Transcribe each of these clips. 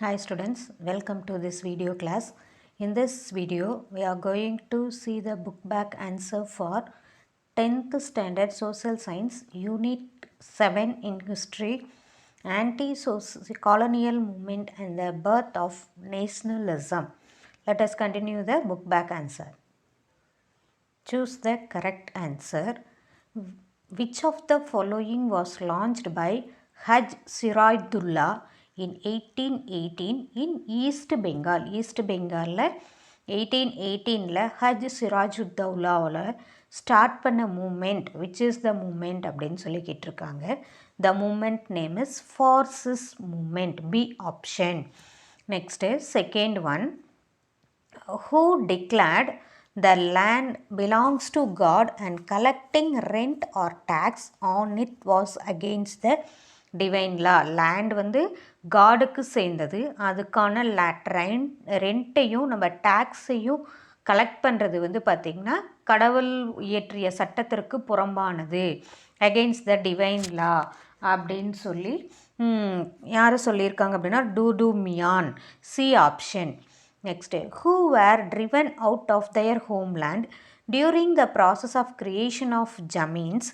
Hi students, welcome to this video class. In this video, we are going to see the book back answer for 10th standard social science unit 7 in history, Anti-Colonial Movement and the Birth of Nationalism. Let us continue the book back answer. Choose the correct answer. Which of the following was launched by Haj Sirajullah in 1818 in East Bengal? East Bengal 1818 Haj Sirajullah start பண்ண movement. Which is the movement அப்படின்னு சொல்லி கேட்டிருக்காங்க. The movement name is Fascist movement. B option. Next is second one. Who declared the land belongs to God and collecting rent or tax on it was against the divine law? Land வந்து காடுக்கு சேர்ந்தது, அதுக்கான ரெண்ட்டையும் நம்ம டேக்ஸையும் collect பண்ணுறது வந்து பார்த்திங்கன்னா கடவுள் இயற்றிய சட்டத்திற்கு புறம்பானது, அகெயின்ஸ்ட் த டிவைன் லா அப்படின்னு சொல்லி யார் சொல்லியிருக்காங்க அப்படின்னா டூடுமியான். C option. Next, who were driven out of their homeland during the process of creation of Jamins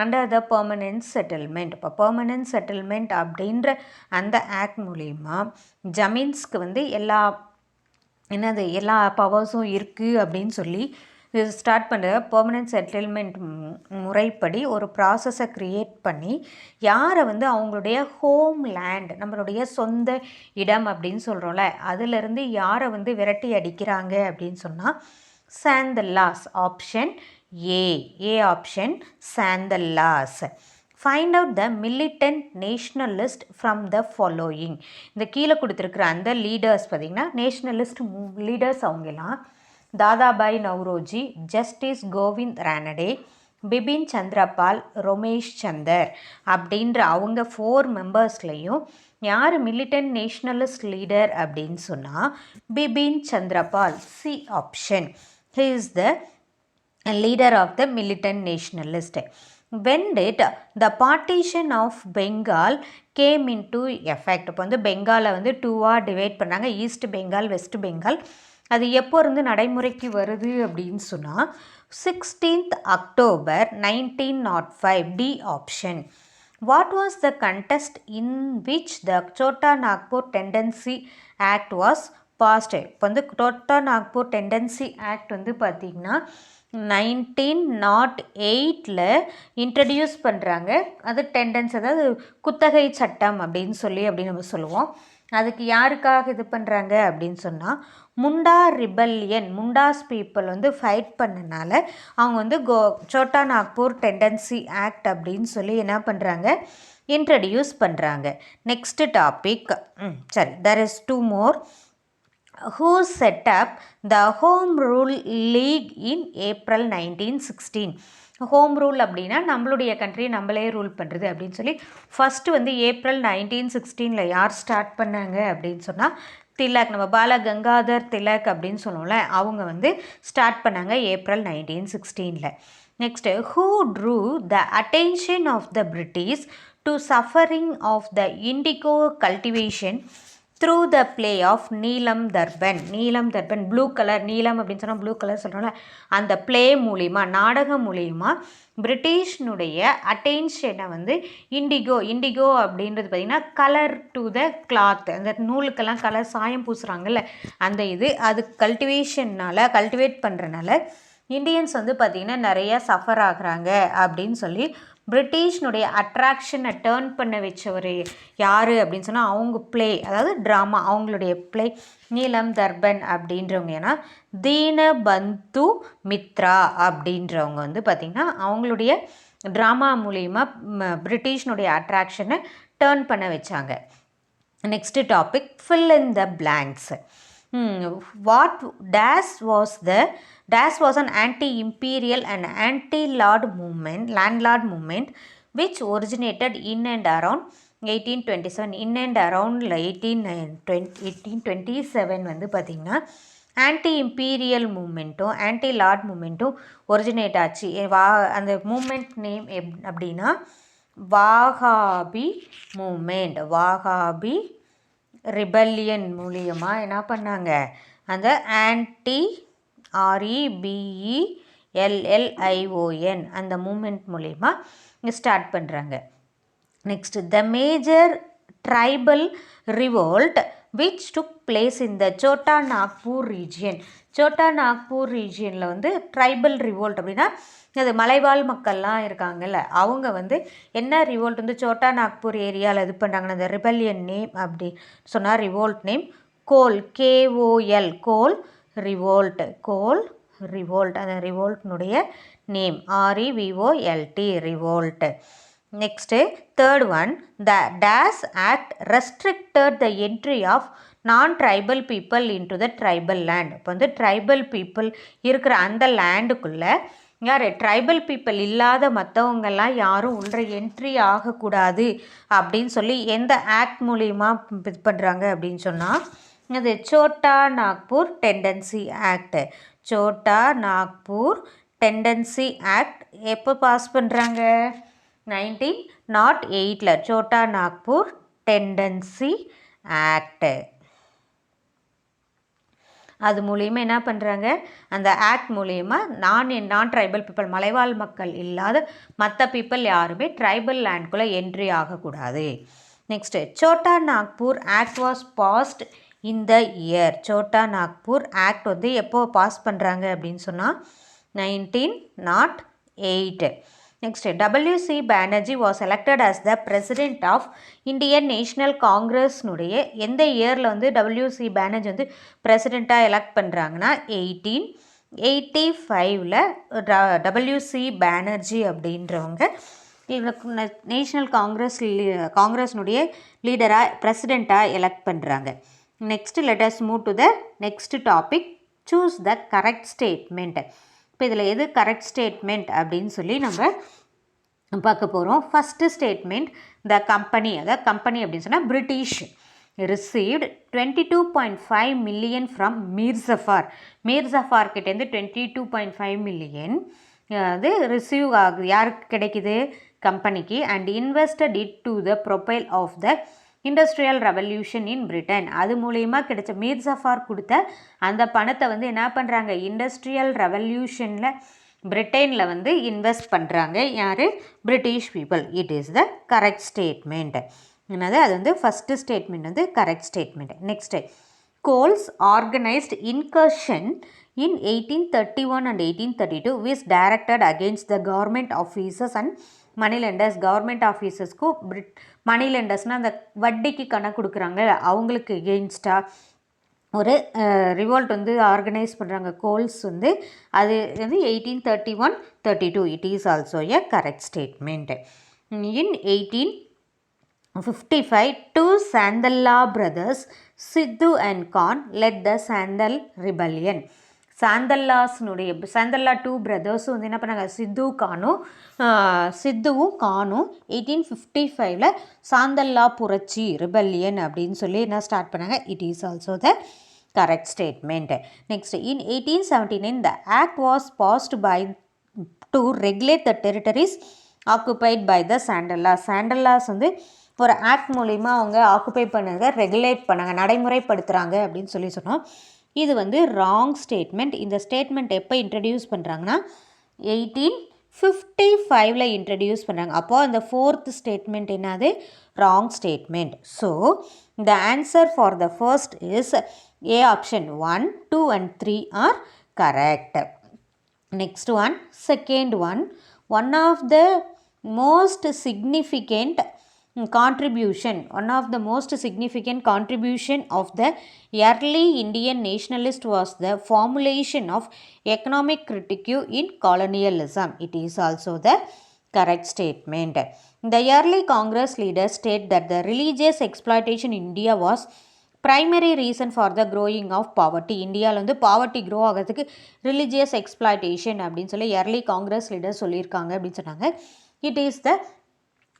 under the permanent settlement? இப்போ permanent settlement அப்படின்ற அந்த ஆக்ட் மூலயமா ஜமீன்ஸ்க்கு வந்து எல்லா பவர்ஸும் இருக்குது அப்படின்னு சொல்லி இது ஸ்டார்ட் பண்ணுற பெர்மனன்ட் செட்டில்மெண்ட் முறைப்படி ஒரு ப்ராசஸை க்ரியேட் பண்ணி யாரை வந்து அவங்களுடைய ஹோம் லேண்ட், நம்மளுடைய சொந்த இடம் அப்படின்னு சொல்கிறோம்ல, அதிலிருந்து யாரை வந்து விரட்டி அடிக்கிறாங்க அப்படின்னு சொன்னால் Santhals. Option A option Santhals. Find out the militant nationalist from the following. இந்த கீழே கொடுத்துருக்குற அந்த லீடர்ஸ் பார்த்திங்கன்னா நேஷ்னலிஸ்ட் லீடர்ஸ் அவங்கெல்லாம் தாதாபாய் நவ்ரோஜி, ஜஸ்டிஸ் கோவிந்த் ரானடே, பிபின் சந்திரபால், ரமேஷ் சந்தர் அப்படின்ற அவங்க 4 மெம்பர்ஸ்லையும் யார் மிலிட்டன்ட் நேஷ்னலிஸ்ட் லீடர் அப்படின்னு சொன்னால் Bipin Chandrapal. C option. He is the leader of the militant nationalist. When did the partition of Bengal came into effect? இப்போ வந்து பெங்காலை வந்து 2ஆக டிவைட் பண்ணாங்க, ஈஸ்ட் பெங்கால், வெஸ்ட் பெங்கால். அது எப்போ இருந்து நடைமுறைக்கு வருது அப்படின்னு சொன்னால் 16th October 1905. D option. What was the contest in which the Chota Nagpur Tendency Act was passed? இப்போ வந்து Chota Nagpur Tendency Act வந்து பார்த்திங்கன்னா 1908 இன்ட்ரடியூஸ் பண்ணுறாங்க. அது டெண்டன்ஸ், அதாவது குத்தகை சட்டம் அப்படின்னு நம்ம சொல்லுவோம். அதுக்கு யாருக்காக இது பண்ணுறாங்க அப்படின்னு சொன்னால் முண்டா ரிபல்லியன், முண்டாஸ் பீப்புள் வந்து ஃபைட் பண்ணனால அவங்க வந்து சோட்டா நாக்பூர் டெண்டன்சி ஆக்ட் அப்படின்னு சொல்லி என்ன பண்ணுறாங்க, இன்ட்ரடியூஸ் பண்ணுறாங்க. Next topic. சரி, there is 2 more. Who set up the Home Rule League in April 1916? Home rule அப்படின்னா நம்மளுடைய கண்ட்ரி நம்மளே ரூல் பண்ணுறது அப்படின்னு சொல்லி ஃபஸ்ட்டு வந்து ஏப்ரல் 1916 யார் ஸ்டார்ட் பண்ணாங்க அப்படின்னு சொன்னால் திலக், நம்ம பால கங்காதர் திலக் அப்படின்னு சொல்லுவோம்ல, அவங்க வந்து ஸ்டார்ட் பண்ணாங்க April 1916. Next, who drew the attention of the British to suffering of the indigo cultivation through the play of Neelam Darpan. நீலம் தர்பன், ப்ளூ கலர், நீலம் அப்படின்னு சொன்னால் ப்ளூ கலர் சொல்கிறோம்ல, அந்த பிளே மூலிமா, நாடகம் மூலிமா பிரிட்டிஷ்னுடைய அட்டென்ஷனை வந்து இண்டிகோ அப்படின்றது பார்த்திங்கன்னா கலர் டு த கிளாத், அந்த நூலுக்கெல்லாம் கலர் சாயம் பூசுகிறாங்கல்ல, அந்த அது கல்டிவேட் பண்ணுறனால இண்டியன்ஸ் வந்து பார்த்திங்கன்னா நிறைய சஃபர் ஆகுறாங்க அப்படின்னு சொல்லி பிரிட்டிஷ்னுடைய அட்ராக்ஷனை டேர்ன் பண்ண வச்சவர் யார் அப்படின்னு சொன்னால் அவங்க பிளே, அதாவது ட்ராமா, அவங்களுடைய பிளே நீலம் தர்பன் அப்படின்றவங்க. ஏன்னா தீனபந்து மித்ரா அப்படின்றவங்க வந்து பார்த்திங்கன்னா அவங்களுடைய ட்ராமா மூலிமா பிரிட்டிஷ்னுடைய அட்ராக்ஷனை டேர்ன் பண்ண வச்சாங்க. Next topic, fill in the blanks. What was an anti-imperial and anti-landlord movement which originated in and around 1827. In and around 1827 வந்து பார்த்திங்கன்னா ஆன்டி இம்பீரியல் மூமெண்ட்டும் ஆன்டி லார்ட் மூமெண்ட்டும் ஒரிஜினேட் ஆச்சு. அந்த மூமெண்ட் நேம் அப்படின்னா வாகாபி மூமெண்ட். ரிபல்லியன் மூலியமாக என்ன பண்ணாங்க, அந்த ஆன்டி REBELLION அந்த மூமெண்ட் மூலிமா ஸ்டார்ட் பண்ணுறாங்க. Next the major tribal revolt which took place in the Chota Nagpur region. Chota Nagpur ரீஜியனில் வந்து ட்ரைபல் ரிவோல்ட் அப்படின்னா அது மலைவாழ் மக்கள்லாம் இருக்காங்கல்ல, அவங்க வந்து என்ன ரிவோல்ட் வந்து சோட்டா நாக்பூர் ஏரியாவில் இது பண்ணுறாங்கன்னா அந்த ரிபல்லியன் நேம் அப்படி சொன்னால் revolt name Kol KOL Kol revolt அந்த ரிவோல்ட்னுடைய name REVOLT revolt. Next third one, the டேஸ் act restricted the entry of non tribal people into the tribal land. இப்போ வந்து ட்ரைபல் பீப்புள் இருக்கிற அந்த லேண்டுக்குள்ளே யார் ட்ரைபல் பீப்புள் இல்லாத மற்றவங்கெல்லாம் யாரும் உள்ள என்ட்ரி ஆகக்கூடாது அப்படின்னு சொல்லி எந்த ஆக்ட் மூலிமா இது பண்ணுறாங்க அப்படின்னு சொன்னால் அது Chota Nagpur tenancy act. Chota Nagpur tenancy act எப்போ பாஸ் பண்ணுறாங்க, 1908 சோட்டா நாக்பூர் டெண்டன்சி ஆக்ட். அது மூலியமாக என்ன பண்ணுறாங்க, அந்த ஆக்ட் மூலியமாக நான் ட்ரைபல் பீப்புள் மலைவாழ் மக்கள் இல்லாத மற்ற பீப்புள் யாருமே ட்ரைபல் லேண்ட்குள்ளே என்ட்ரி ஆகக்கூடாது. Next Chota Nagpur act was passed in the year. Chota Nagpur act வந்து எப்போ பாஸ் பண்ணுறாங்க அப்படின்னு சொன்னால் 1908. Next WC Banerjee was elected as the president of Indian national காங்கிரஸ்னுடைய எந்த இயரில் வந்து WC பானர்ஜி வந்து பிரசிடெண்ட்டாக எலெக்ட் பண்ணுறாங்கன்னா 1885 WC பானர்ஜி அப்படின்றவங்க நேஷ்னல் காங்கிரஸ்னுடைய லீடராக பிரசிடெண்ட்டாக எலெக்ட் பண்ணுறாங்க. Next let us move to the next topic, choose the correct statement. இப்போ இதில் எது கரெக்ட் ஸ்டேட்மெண்ட் அப்படின்னு சொல்லி நம்ம பார்க்க போகிறோம். ஃபஸ்ட்டு ஸ்டேட்மெண்ட், த கம்பெனி, அதாவது கம்பெனி அப்படின்னு சொன்னால் British received 22.5 million from Mir Jafar கிட்டேருந்து 22.5 million அது ரிசீவ் ஆகுது. யாருக்கு கிடைக்குது, கம்பெனிக்கு. And invested it to the profile of the industrial revolution in Britain. அது மூலயமா கிடைச்ச மீர் ஜஃபார் கொடுத்த அந்த பணத்தை வந்து என்ன பண்ணுறாங்க, இண்டஸ்ட்ரியல் ரெவல்யூஷனில் பிரிட்டனில் வந்து இன்வெஸ்ட் பண்ணுறாங்க. யார், British people. It is the correct statement. என்னது, அது வந்து ஃபஸ்ட்டு ஸ்டேட்மெண்ட் வந்து correct statement. Next, goals organised incursion in 1831 and 1832 was directed against the government officers and money lenders. Government ஆஃபீஸர்ஸ்க்கும் மணி லெண்டர்ஸ்னால் அந்த வட்டிக்கு கணக்கு கொடுக்குறாங்க அவங்களுக்கு எகெயின்ஸ்டாக ஒரு ரிவோல்ட் வந்து ஆர்கனைஸ் பண்ணுறாங்க கோல்ஸ் வந்து. அது வந்து 1831-32. It is also a correct statement. In 1855 two Santhala brothers Sidhu and Kanhu led the Santhal rebellion. Santhala two பிரதர்ஸும் வந்து என்ன பண்ணாங்க, சித்துவும் கானும் 1855 சாந்தல்லா புரட்சி ரிபல்லியன் அப்படின்னு சொல்லி என்ன ஸ்டார்ட் பண்ணாங்க. It is also the correct statement. Next, in 1879 the act was passed by to regulate the territories occupied by the Santhals வந்து ஒரு ஆக்ட் மூலிமா அவங்க ஆக்குபை பண்ணதை ரெகுலேட் பண்ணாங்க, நடைமுறைப்படுத்துகிறாங்க அப்படின்னு சொல்லி சொன்னோம். இது வந்து ராங் ஸ்டேட்மெண்ட். இந்த ஸ்டேட்மெண்ட் எப்போ இன்ட்ரடியூஸ் பண்ணுறாங்கன்னா 1855 இன்ட்ரடியூஸ் பண்ணுறாங்க. அப்போது அந்த ஃபோர்த் ஸ்டேட்மெண்ட் என்னது, wrong statement. So the answer for the first is A option 1, 2 and 3 are correct. Next one, second one, one of the most significant contribution of the early Indian nationalist was the formulation of economic critique in colonialism. It is also the correct statement. The early Congress leaders state that the religious exploitation in India was primary reason for the growing of poverty. இந்தியாவில் வந்து poverty grow ஆகிறதுக்கு religious exploitation அப்படின்னு சொல்லி early Congress leaders சொல்லியிருக்காங்க அப்படின்னு சொன்னாங்க. It is the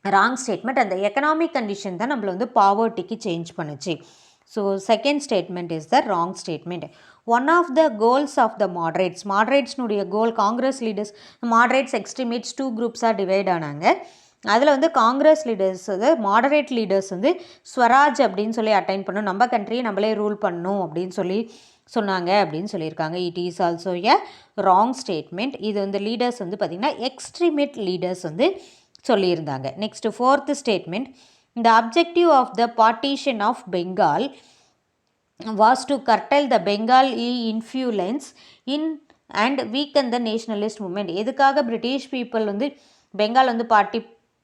wrong statement. அந்த economic condition தான் நம்மளை வந்து பாவர்ட்டிக்கு சேஞ்ச் பண்ணுச்சு. So second statement is the wrong statement. One of the goals of the மாட்ரேட்ஸ்னுடைய goal, Congress leaders moderates extremists 2 குரூப்ஸாக டிவைட் ஆனாங்க. அதில் வந்து காங்கிரஸ் லீடர்ஸ் வந்து மாடரேட் லீடர்ஸ் வந்து ஸ்வராஜ் அப்படின்னு சொல்லி அட்டைன் பண்ணணும், நம்ம கண்ட்ரியை நம்மளே ரூல் பண்ணணும் அப்படின்னு சொல்லி சொன்னாங்க அப்படின்னு சொல்லியிருக்காங்க. It is also a wrong statement. இது வந்து லீடர்ஸ் வந்து பார்த்திங்கன்னா எக்ஸ்ட்ரீமேட் லீடர்ஸ் வந்து சொல்லியிருந்தாங்க. Next 4th statement, the objective of the partition of Bengal was to curtail the Bengali influence in and weaken the nationalist movement. எதுக்காக பிரிட்டிஷ் பீப்புள் வந்து பெங்கால் வந்து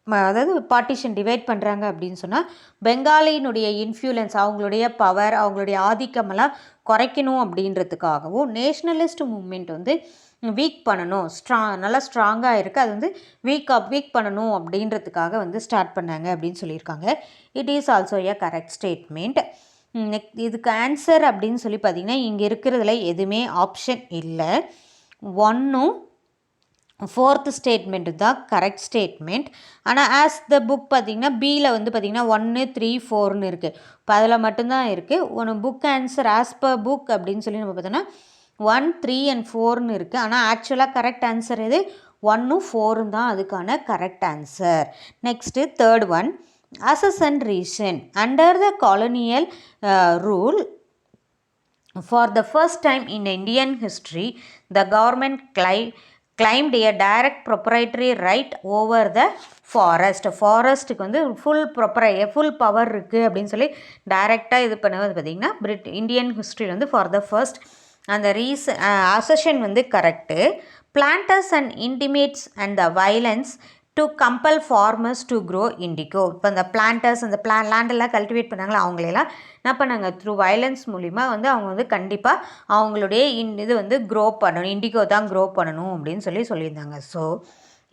அதாவது பார்ட்டிஷன் டிவைட் பண்ணுறாங்க அப்படின்னு சொன்னால் பெங்காலினுடைய இன்ஃப்ளூயன்ஸ், அவங்களுடைய பவர், அவங்களுடைய ஆதிக்கமெல்லாம் குறைக்கணும் அப்படின்றதுக்காகவும் நேஷ்னலிஸ்ட் மூமெண்ட் வந்து வீக் பண்ணணும், நல்லா ஸ்ட்ராங்காக இருக்குது, அது வந்து வீக் பண்ணணும் அப்படின்றதுக்காக வந்து ஸ்டார்ட் பண்ணாங்க அப்படின்னு சொல்லியிருக்காங்க. It is also a correct statement. இதுக்கு ஆன்சர் அப்படின்னு சொல்லி பார்த்திங்கன்னா இங்கே இருக்கிறதுல எதுவுமே ஆப்ஷன் இல்லை. 1ம் 4th ஸ்டேட்மெண்ட்டு தான் கரெக்ட் ஸ்டேட்மெண்ட். ஆனால் ஆஸ் த புக் பார்த்திங்கன்னா பியில் வந்து பார்த்திங்கன்னா 1, 3, 4ன்னு இருக்குது. இப்போ அதில் மட்டும்தான் இருக்குது. ஒன்று book answer as per book அப்படின்னு சொல்லி நம்ம பார்த்தோன்னா 1, 3 and 4ன்னு இருக்குது. ஆனால் ஆக்சுவலாக கரெக்ட் ஆன்சர் எது 1ம் 4ம் தான் அதுக்கான correct answer. Next 3rd one, assess and reason. Under the colonial rule, for the first time in Indian history, the government claimed a direct proprietary right over the forest. ஃபாரஸ்ட்டுக்கு வந்து full power இருக்குது அப்படின்னு சொல்லி டைரெக்டாக இது பண்ணுவது பார்த்திங்கன்னா Indian ஹிஸ்ட்ரியில் வந்து ஃபார் த ஃபர்ஸ்ட். அந்த அசஷன் வந்து correct. Planters and intimates and the violence to compel farmers to grow indigo. இப்போ அந்த பிளான்டர்ஸ் அந்த லேண்டெல்லாம் கல்டிவேட் பண்ணாங்களா, அவங்களெல்லாம் என்ன பண்ணாங்க, த்ரூ வயலன்ஸ் மூலிமா வந்து அவங்க வந்து கண்டிப்பாக அவங்களுடைய இது வந்து க்ரோ பண்ணணும், இண்டிகோ தான் க்ரோ பண்ணணும் அப்படின்னு சொல்லியிருந்தாங்க. ஸோ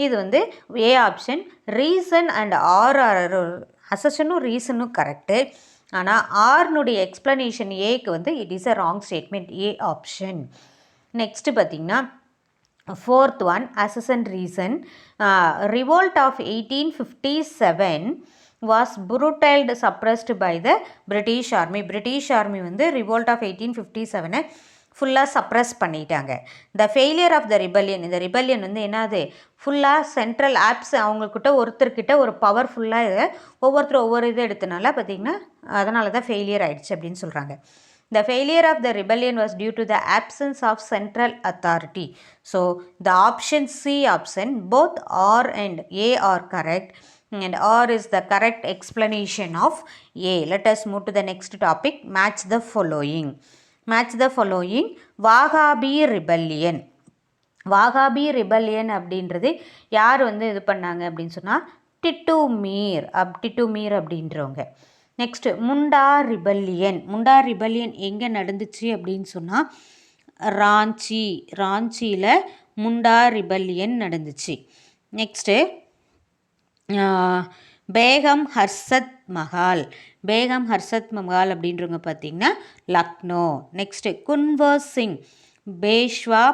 இது வந்து A option. Reason and R அசஷனும் ரீசனும் கரெக்டு. ஆனால் ஆர்னுடைய எக்ஸ்ப்ளனேஷன் ஏக்கு வந்து it is a wrong statement, A option. Next பார்த்திங்கன்னா 4th one, assess and reason. Revolt of 1857 was brutally suppressed by the British Army. British Army வந்து Revolt of 1857 ஃபுல்லாக suppress பண்ணிட்டாங்க. The failure of the rebellion, இந்த rebellion வந்து என்னது ஃபுல்லாக central apps அவங்கக்கிட்ட ஒருத்தர்கிட்ட ஒரு பவர்ஃபுல்லாக ஒவ்வொருத்தரும் ஒவ்வொரு இது எடுத்தனால பார்த்திங்கன்னா அதனால தான் ஃபெயிலியர் ஆகிடுச்சு அப்படின்னு சொல்கிறாங்க. The failure of the rebellion was due to the absence of central authority. So, the option C option, both R and A are correct, and R is the correct explanation of A. Let us move to the next topic. Match the following. Match the following. Wahhabi rebellion. Wahhabi rebellion அப்படின்றது யார் வந்து இது பண்ணாங்க அப்படின்னு சொன்னால் டிட்டு மீர் அப்படின்றவங்க. Next முண்டா rebellion எங்கே நடந்துச்சு அப்படின்னு சொன்னால் ராஞ்சியில் முண்டா ரிபல்லியன் நடந்துச்சு. நெக்ஸ்ட்டு பேகம் ஹர்சத் மஹால் அப்படின்றவங்க பார்த்திங்கன்னா லக்னோ. நெக்ஸ்ட்டு குன்வர் சிங் பேஷ்வா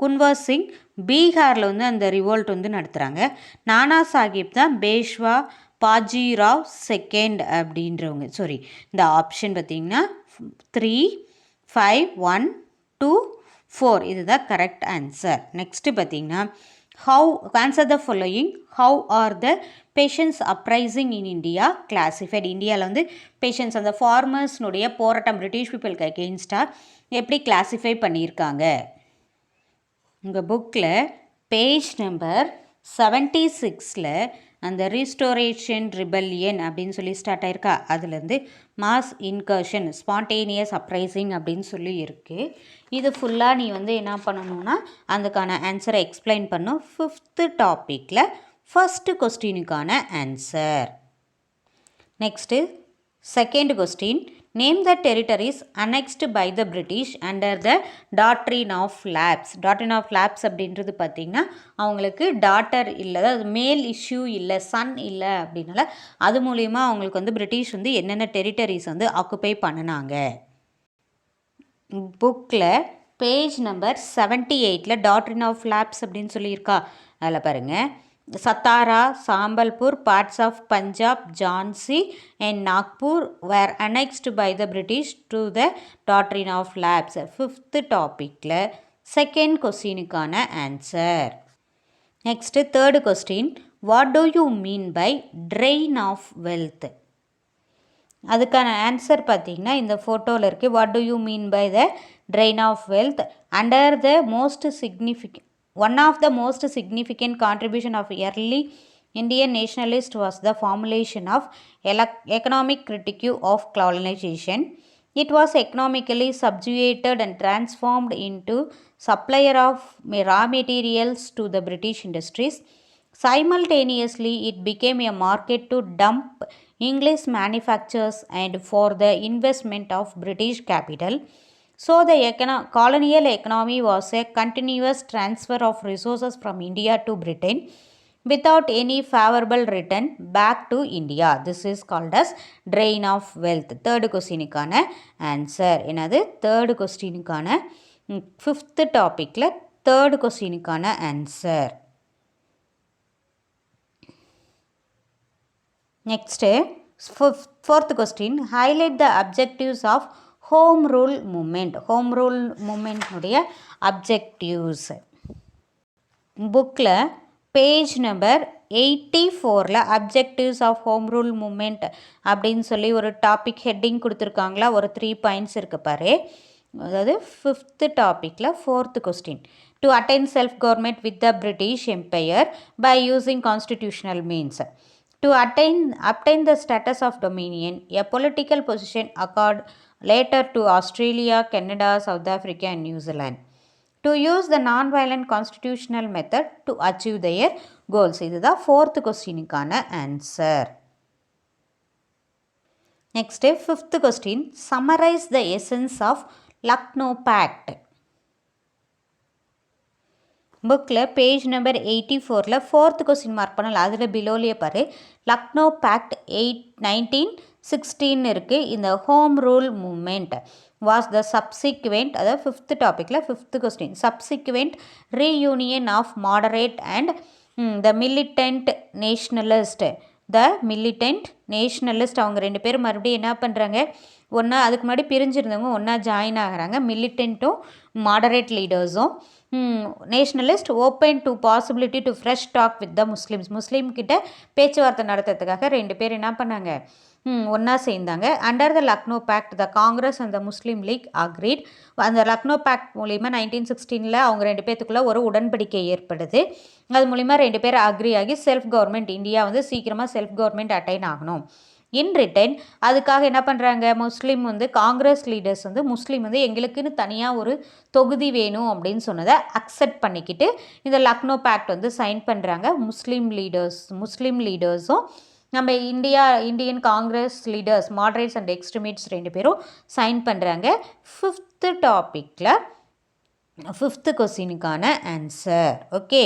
குன்வர் சிங் பீகாரில் வந்து அந்த ரிவோல்ட் வந்து நடத்துகிறாங்க. நானா சாஹிப் தான் பேஷ்வா பாஜிராவ் செகண்ட் அப்படின்றவங்க. இந்த ஆப்ஷன் பார்த்திங்கன்னா 3, 5, 1, 2, 4 இதுதான் கரெக்ட் ஆன்சர். நெக்ஸ்ட்டு பார்த்திங்கன்னா answer the following. How are the peasants uprising in India classified. இந்தியாவில் வந்து பேஷன்ஸ் அந்த ஃபார்மர்ஸ்னுடைய போராட்டம் பிரிட்டிஷ் பீப்புளுக்கு அகெயின்ஸ்டாக எப்படி கிளாஸிஃபை பண்ணியிருக்காங்க. உங்கள் புக்கில் பேஜ் நம்பர் 76 அந்த ரீஸ்டோரேஷன் ரிபல்லியன் அப்படின்னு சொல்லி ஸ்டார்ட் ஆயிருக்கா, அதுலேருந்து மாஸ் இன்கர்ஷன் ஸ்பான்டேனியஸ் அப்ரைசிங் அப்படின்னு சொல்லி இருக்குது. இது ஃபுல்லாக நீ வந்து என்ன பண்ணணும்னா அதுக்கான ஆன்சரை எக்ஸ்பிளைன் பண்ணும். 5th டாப்பிக்கில் ஃபஸ்ட்டு கொஸ்டினுக்கான answer. Next 2nd question. Name the territories annexed by the British under the Doctrine of Lapse. Doctrine of Lapse அப்படின்றது பார்த்திங்கன்னா அவங்களுக்கு டாட்டர் இல்லை, அதாவது மேல் இஷ்யூ இல்லை, சன் இல்லை அப்படின்னால அது மூலிமா அவங்களுக்கு வந்து பிரிட்டிஷ் வந்து என்னென்ன டெரிட்டரிஸ் வந்து ஆக்குப்பை பண்ணினாங்க. புக்கில் page number 78 doctrine of lapse அப்படின்னு சொல்லியிருக்கா, அதில் பாருங்கள். Satara, Sambalpur, parts of Punjab, Jhansi and Nagpur were annexed by the British to the Doctrine of Lapse. 5th டாப்பிக்கில் செகண்ட் கொஸ்டினுக்கான answer. Next third question, what do you mean by drain of wealth? அதுக்கான answer பார்த்தீங்கன்னா இந்த ஃபோட்டோவில் இருக்குது. What do you mean by the drain of wealth? Under the most significant one of the most significant contribution of early Indian nationalist was the formulation of economic critique of colonization. It was economically subjugated and transformed into supplier of raw materials to the British industries. Simultaneously, it became a market to dump English manufactures and for the investment of British capital. So, the colonial economy was a continuous transfer of resources from India to Britain without any favorable return back to India. This is called as drain of wealth. Third questionக்கான answer. என்னது third questionக்கான fifth topicல third questionக்கான answer. Next, fourth question, highlight the objectives of home rule movement. Home rule movement உடைய objectives. புக்கில் page number 84ல் objectives of home rule movement அப்படின்னு சொல்லி ஒரு topic heading கொடுத்துருக்காங்களா, ஒரு 3 points இருக்குது பாரு. அதாவது ஃபிஃப்த்து டாப்பிக்கில் fourth question, to attain self government with the British empire by using constitutional means. To obtain the status of dominion, a political position occurred later to Australia, Canada, South Africa and New Zealand. To use the non-violent constitutional method to achieve their goals. இதுதான் fourth questionக்கான answer. Next, fifth question, summarize the essence of Lucknow Pact. புக்கில் page number 84ல் fourth question mark பண்ணல, அதில் பிலோலியே பாரு Lucknow pact 1916 இருக்குது. இந்த home rule movement was the subsequent, அதாவது ஃபிஃப்த் டாப்பிக்கில் fifth question, subsequent reunion of moderate and the militant nationalist. அவங்க 2 பேரும் மறுபடியும் என்ன பண்ணுறாங்க, ஒன்றா அதுக்கு முன்னாடி பிரிஞ்சிருந்தவங்க ஒன்றா ஜாயின் ஆகிறாங்க. மிலிட்டன்ட்டும் மாடரேட் லீடர்ஸும் nationalist open to possibility to fresh talk with the Muslim கிட்ட பேச்சுவார்த்தை நடத்துறதுக்காக 2 பேர் என்ன பண்ணாங்க, ஒன்றா சேர்ந்தாங்க. Under the Lucknow pact the Congress and the Muslim league agreed. அந்த லக்னோ பேக்ட் மூலிமா 1916 அவங்க 2 பேர்த்துக்குள்ளே ஒரு உடன்படிக்கை ஏற்படுது. அது மூலிமா 2 பேர் அக்ரி ஆகி செல்ஃப் கவர்மெண்ட், இந்தியா வந்து சீக்கிரமாக செல்ஃப் கவர்மெண்ட் அட்டைன் ஆகணும். இன் ரிட்டன் அதுக்காக என்ன பண்ணுறாங்க, முஸ்லீம் வந்து காங்கிரஸ் லீடர்ஸ் வந்து முஸ்லீம் வந்து எங்களுக்குன்னு தனியாக ஒரு தொகுதி வேணும் அப்படின்னு சொன்னதை அக்செப்ட் பண்ணிக்கிட்டு இந்த லக்னோ பேக்ட் வந்து சைன் பண்ணுறாங்க. முஸ்லீம் லீடர்ஸும் நம்ம Indian Congress leaders moderates and extremists 2 பேரும் சைன் பண்ணுறாங்க. ஃபிஃப்த்து டாப்பிக்கில் ஃபிஃப்த்து கொஸ்டினுக்கான ஆன்சர். ஓகே.